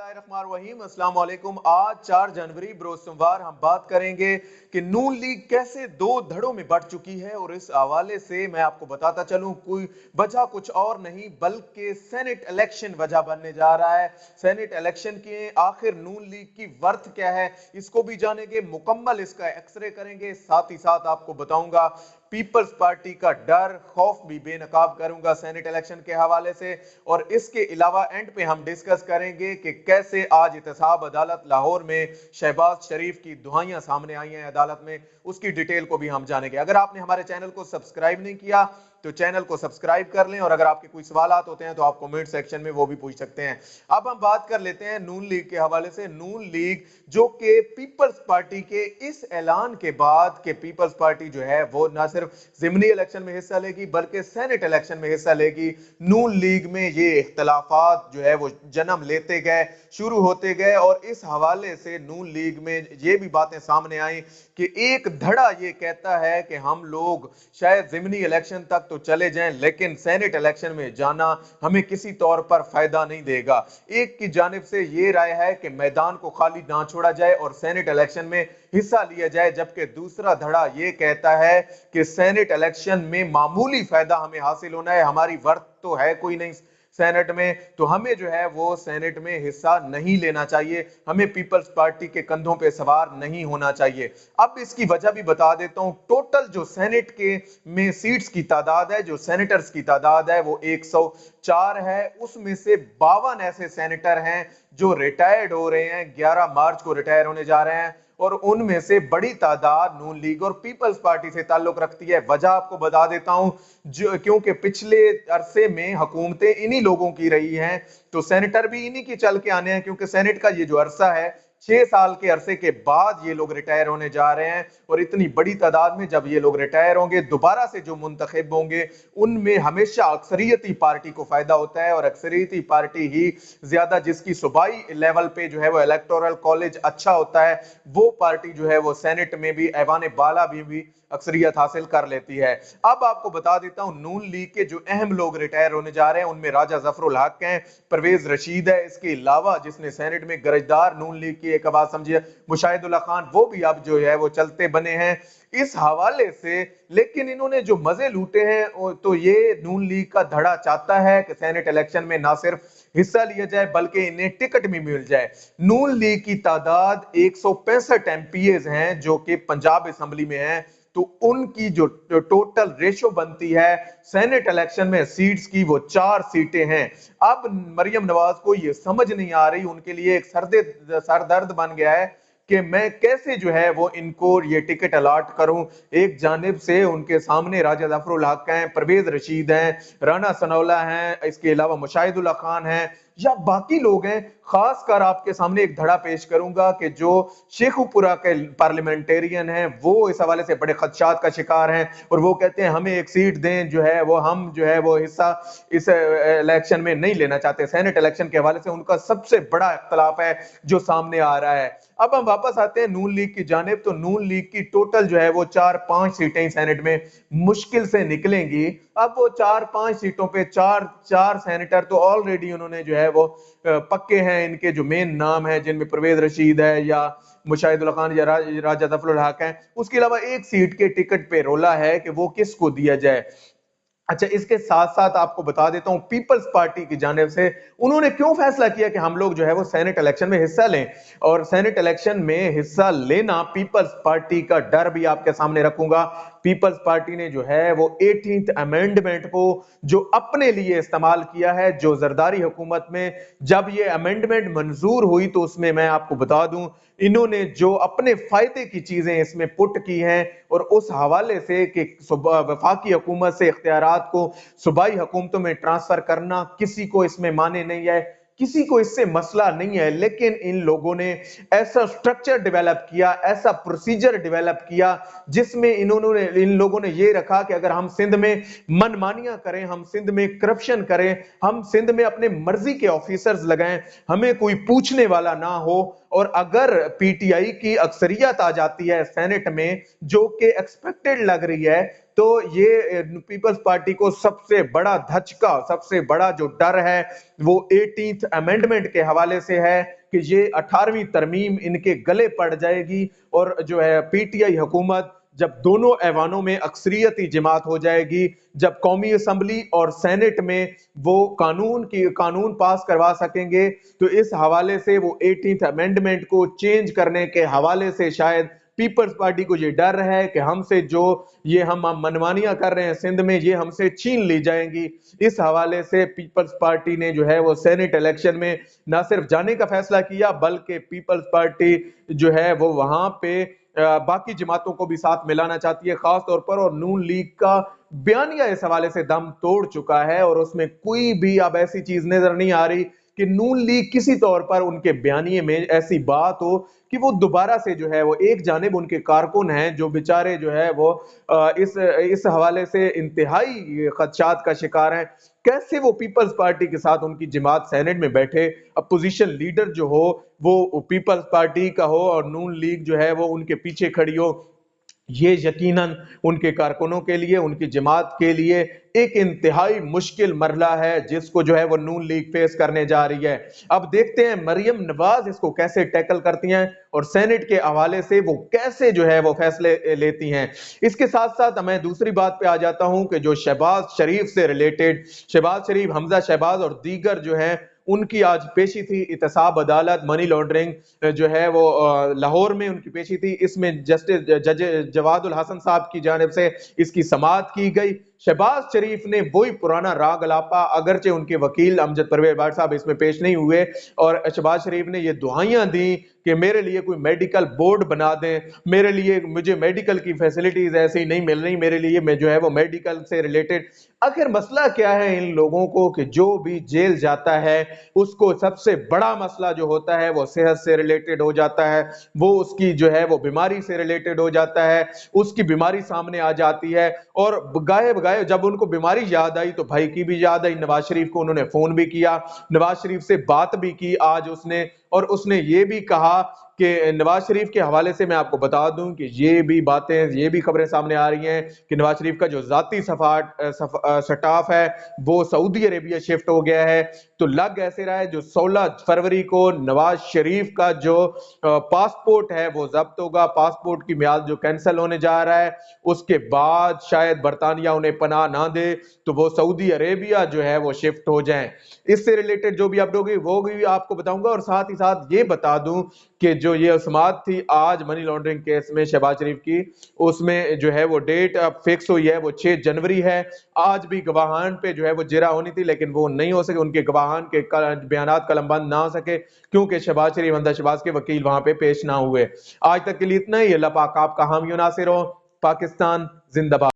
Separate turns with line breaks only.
बिस्मिल्लाहिर्रहमानिर्रहीम, अस्सलाम वालेकुम। आज 4 जनवरी बरोज सोमवार हम बात करेंगे कि नून लीग कैसे दो धड़ों में बढ़ चुकी है। और इस हवाले से मैं आपको बताता चलूं, कोई वजह कुछ और नहीं बल्कि सेनेट इलेक्शन वजह बनने जा रहा है। सेनेट इलेक्शन के आखिर नून लीग की वर्थ क्या है, इसको भी जानेंगे, मुकम्मल इसका एक्सरे करेंगे। साथ ही साथ आपको बताऊंगा पीपल्स पार्टी का डर खौफ भी बेनकाब करूंगा सेनेट इलेक्शन के हवाले से। और इसके अलावा एंड पे हम डिस्कस करेंगे कि कैसे आज एहतसाब अदालत लाहौर में शहबाज शरीफ की दुहाइयां सामने आई हैं अदालत में, उसकी डिटेल को भी हम जानेंगे। अगर आपने हमारे चैनल को सब्सक्राइब नहीं किया तो चैनल को सब्सक्राइब कर लें, और अगर आपके कोई सवालात होते हैं तो आप कमेंट सेक्शन में वो भी पूछ सकते हैं। अब हम बात कर लेते हैं नून लीग के हवाले से। नून लीग जो कि पीपल्स पार्टी के इस ऐलान के बाद कि पीपल्स पार्टी जो है वो ना सिर्फ ज़िमनी इलेक्शन में हिस्सा लेगी बल्कि सेनेट इलेक्शन में हिस्सा लेगी, नून लीग में ये इख्तलाफात जो है वो जन्म लेते गए, शुरू होते गए। और इस हवाले से नून लीग में ये भी बातें सामने आई कि एक धड़ा ये कहता है कि हम लोग शायद ज़िमनी इलेक्शन तक तो चले जाएं लेकिन सेनेट इलेक्शन में जाना हमें किसी तौर पर फायदा नहीं देगा। एक की जानिब से ये राय है कि मैदान को खाली ना छोड़ा जाए और सेनेट इलेक्शन में हिस्सा लिया जाए, जबकि दूसरा धड़ा ये कहता है कि सेनेट इलेक्शन में मामूली फायदा हमें हासिल होना है, हमारी वर्थ तो है कोई नहीं सेनेट में, तो हमें जो है वो सेनेट में हिस्सा नहीं लेना चाहिए, हमें पीपल्स पार्टी के कंधों पे सवार नहीं होना चाहिए। अब इसकी वजह भी बता देता हूं। टोटल जो सेनेट के में सीट्स की तादाद है, जो सेनेटर्स की तादाद है वो 104 है। उसमें से 52 ऐसे सेनेटर हैं जो रिटायर्ड हो रहे हैं, 11 मार्च को रिटायर होने जा रहे हैं, और उनमें से बड़ी तादाद नून लीग और पीपल्स पार्टी से ताल्लुक रखती है। वजह आपको बता देता हूं, जो क्योंकि पिछले अरसे में हुकूमतें इन्हीं लोगों की रही हैं, तो सेनेटर भी इन्हीं की चल के आने हैं, क्योंकि सेनेट का ये जो अरसा है 6 साल के अरसे के बाद ये लोग रिटायर होने जा रहे हैं। और इतनी बड़ी तादाद में जब ये लोग रिटायर होंगे, दोबारा से जो मुंतखब होंगे उनमें हमेशा अक्सरियती पार्टी को फायदा होता है, और अक्सरियती पार्टी ही ज्यादा जिसकी सूबाई लेवल पे जो है वो इलेक्टोरल कॉलेज अच्छा होता है, वो पार्टी जो है वो सेनेट में भी ऐवान बाला भी अक्सरियत हासिल कर लेती है। अब आपको बता देता हूं नून लीग के जो अहम लोग रिटायर होने जा रहे हैं उनमें राजा जफरुल हक हैं, परवेज रशीद है, इसके अलावा जिसने सेनेट में गरजदार नून लीग की एक बात समझिए मुशाहिदुल्लाह खान, वो भी अब जो है वो चलते बने हैं इस हवाले से। लेकिन इन्होंने जो मजे लूटे हैं, तो ये नून लीग का धड़ा चाहता है कि सेनेट इलेक्शन में ना सिर्फ हिस्सा लिया जाए बल्कि इन्हें टिकट भी मिल जाए। नून लीग की तादाद 165 एमपीएज हैं जो कि पंजाब असेंबली में हैं, तो उनकी जो टोटल रेशो बनती है सेनेट इलेक्शन में सीट्स की, वो 4 सीटें हैं। अब मरियम नवाज को ये समझ नहीं आ रही, उनके लिए एक सरदर्द बन गया है कि मैं कैसे जो है वो इनको ये टिकट अलाट करूं। एक जानिब से उनके सामने राजा जफरुल हक हैं, परवेज रशीद हैं, राना सनौला हैं, इसके अलावा मुशाहिदुल्लाह खान हैं या बाकी लोग हैं। खासकर आपके सामने एक धड़ा पेश करूंगा कि जो शेखुपुरा के पार्लियामेंटेरियन हैं वो इस हवाले से बड़े खदशात का शिकार हैं, और वो कहते हैं हमें एक सीट दें, जो है वो हम जो है वो हिस्सा इस इलेक्शन में नहीं लेना चाहते। सेनेट इलेक्शन के हवाले से उनका सबसे बड़ा इख्तलाफ है जो सामने आ रहा है। अब हम वापस आते हैं नून लीग की जानिब, तो नून लीग की टोटल जो है वो 4-5 सीटें सेनेट में मुश्किल से निकलेंगी। अब वो 4-5 सीटों पे 4 सेनेटर तो ऑलरेडी उन्होंने जो है वो पक्के हैं, इनके जो मेन नाम है जिनमें परवेज रशीद है या मुशाहिदुल्लाह खान या राजा जफरुल हक है। उसके अलावा एक सीट के टिकट पे रोला है कि वो किसको दिया जाए। अच्छा, इसके साथ साथ आपको बता देता हूं पीपल्स पार्टी की जानिब से उन्होंने क्यों फैसला किया कि हम लोग जो है वो सेनेट इलेक्शन में हिस्सा लें। और सेनेट इलेक्शन में हिस्सा लेना पीपल्स पार्टी का डर भी आपके सामने रखूंगा। पीपल्स पार्टी ने जो है वो 18th अमेंडमेंट को जो अपने लिए इस्तेमाल किया है, जो जरदारी हुकूमत में जब ये अमेंडमेंट मंजूर हुई तो उसमें मैं आपको बता दूं इन्होंने जो अपने फायदे की चीजें इसमें पुट की हैं, और उस हवाले से कि वफाकी हुकूमत से इख्तियारात को सूबाई हुकूमतों में ट्रांसफर करना किसी को इसमें माने नहीं है, किसी को इससे मसला नहीं है। लेकिन इन लोगों ने ऐसा स्ट्रक्चर डेवलप किया, ऐसा प्रोसीजर डेवलप किया जिसमें इन लोगों ने ये रखा कि अगर हम सिंध में मनमानियां करें, हम सिंध में करप्शन करें, हम सिंध में अपने मर्जी के ऑफिसर्स लगाएं, हमें कोई पूछने वाला ना हो। और अगर पीटीआई की अक्सरियत आ जाती है सेनेट में जो कि एक्सपेक्टेड लग रही है, تو یہ پیپلز پارٹی کو سب سے بڑا دھچکا، سب سے بڑا جو ڈر ہے وہ 18th امینڈمنٹ کے حوالے سے ہے کہ یہ 18ویں ترمیم ان کے گلے پڑ جائے گی، اور جو ہے پی ٹی آئی حکومت جب دونوں ایوانوں میں اکثریتی جماعت ہو جائے گی، جب قومی اسمبلی اور سینٹ میں وہ قانون پاس کروا سکیں گے، تو اس حوالے سے وہ 18th امینڈمنٹ کو چینج کرنے کے حوالے سے شاید پیپلز پارٹی کو یہ ڈر ہے کہ ہم سے جو یہ ہم منمانیاں کر رہے ہیں سندھ میں، یہ ہم سے چھین لی جائیں گی۔ اس حوالے سے پیپلز پارٹی نے جو ہے وہ سینٹ الیکشن میں نہ صرف جانے کا فیصلہ کیا، بلکہ پیپلز پارٹی جو ہے وہ وہاں پہ باقی جماعتوں کو بھی ساتھ ملانا چاہتی ہے خاص طور پر، اور نون لیگ کا بیانیہ اس حوالے سے دم توڑ چکا ہے، اور اس میں کوئی بھی اب ایسی چیز نظر نہیں آ رہی کہ نون لیگ کسی طور پر ان کے بیانیے میں ایسی بات ہو کہ وہ دوبارہ سے جو ہے وہ ایک جانب ان کے کارکن ہیں جو بیچارے جو ہے وہ اس حوالے سے انتہائی خدشات کا شکار ہیں، کیسے وہ پیپلز پارٹی کے ساتھ ان کی جماعت سینٹ میں بیٹھے، اپوزیشن لیڈر جو ہو وہ پیپلز پارٹی کا ہو اور نون لیگ جو ہے وہ ان کے پیچھے کھڑی ہو، یہ یقیناً ان کے کارکنوں کے لیے، ان کی جماعت کے لیے ایک انتہائی مشکل مرحلہ ہے جس کو جو ہے وہ نون لیگ فیس کرنے جا رہی ہے۔ اب دیکھتے ہیں مریم نواز اس کو کیسے ٹیکل کرتی ہیں اور سینٹ کے حوالے سے وہ کیسے جو ہے وہ فیصلے لیتی ہیں۔ اس کے ساتھ ساتھ میں دوسری بات پہ آ جاتا ہوں کہ جو شہباز شریف سے ریلیٹڈ، شہباز شریف، حمزہ شہباز اور دیگر جو ہیں، ان کی آج پیشی تھی احتساب عدالت منی لانڈرنگ جو ہے وہ لاہور میں ان کی پیشی تھی، اس میں جسٹس جج جواد الحسن صاحب کی جانب سے اس کی سماعت کی گئی۔ شہباز شریف نے وہی پرانا راگ الاپا، اگرچہ ان کے وکیل امجد پرویز بٹ صاحب اس میں پیش نہیں ہوئے، اور شہباز شریف نے یہ دعائیاں دیں کہ میرے لیے کوئی میڈیکل بورڈ بنا دیں، مجھے میڈیکل کی فیسلٹیز ایسی نہیں مل رہی، میرے لیے میں جو ہے وہ میڈیکل سے ریلیٹڈ۔ آخر مسئلہ کیا ہے ان لوگوں کو کہ جو بھی جیل جاتا ہے اس کو سب سے بڑا مسئلہ جو ہوتا ہے وہ صحت سے ریلیٹڈ ہو جاتا ہے، وہ اس کی جو ہے وہ بیماری سے ریلیٹڈ ہو جاتا ہے، اس کی بیماری سامنے آ جاتی ہے، اور گائے بگائے جب ان کو بیماری یاد آئی تو بھائی کی بھی یاد آئی، نواز شریف کو انہوں نے فون بھی کیا، نواز شریف سے بات بھی کی آج اس نے، اور اس نے یہ بھی کہا کہ نواز شریف کے حوالے سے میں آپ کو بتا دوں کہ یہ بھی باتیں، یہ بھی خبریں سامنے آ رہی ہیں کہ نواز شریف کا جو ذاتی سٹاف ہے وہ سعودی عربیہ شفٹ ہو گیا ہے۔ تو لگ ایسے رہا ہے جو 16 فروری کو نواز شریف کا جو پاسپورٹ ہے وہ ضبط ہوگا، پاسپورٹ کی میعاد جو کینسل ہونے جا رہا ہے، اس کے بعد شاید برطانیہ انہیں پناہ نہ دے تو وہ سعودی عربیہ جو ہے وہ شفٹ ہو جائیں۔ اس سے ریلیٹڈ جو بھی اپڈیٹ ہوگی وہ بھی آپ کو بتاؤں گا، اور ساتھ ہی ساتھ یہ بتا دوں کہ جو یہ سماعت تھی آج منی لانڈرنگ کیس میں شہباز شریف کی، اس میں جو ہے وہ ڈیٹ اب فکس ہوئی ہے، وہ 6 جنوری ہے۔ آج بھی گواہان پہ جو ہے وہ جرا ہونی تھی لیکن وہ نہیں ہو سکے، ان کے گواہان کے بیانات قلم بند نہ ہو سکے کیونکہ شہباز شریف، حمزہ شہباز کے وکیل وہاں پہ پیش نہ ہوئے۔ آج تک کے لیے اتنا ہی، اللہ پاک آپ کا حامی و ناصر ہو۔ پاکستان زندہ باد۔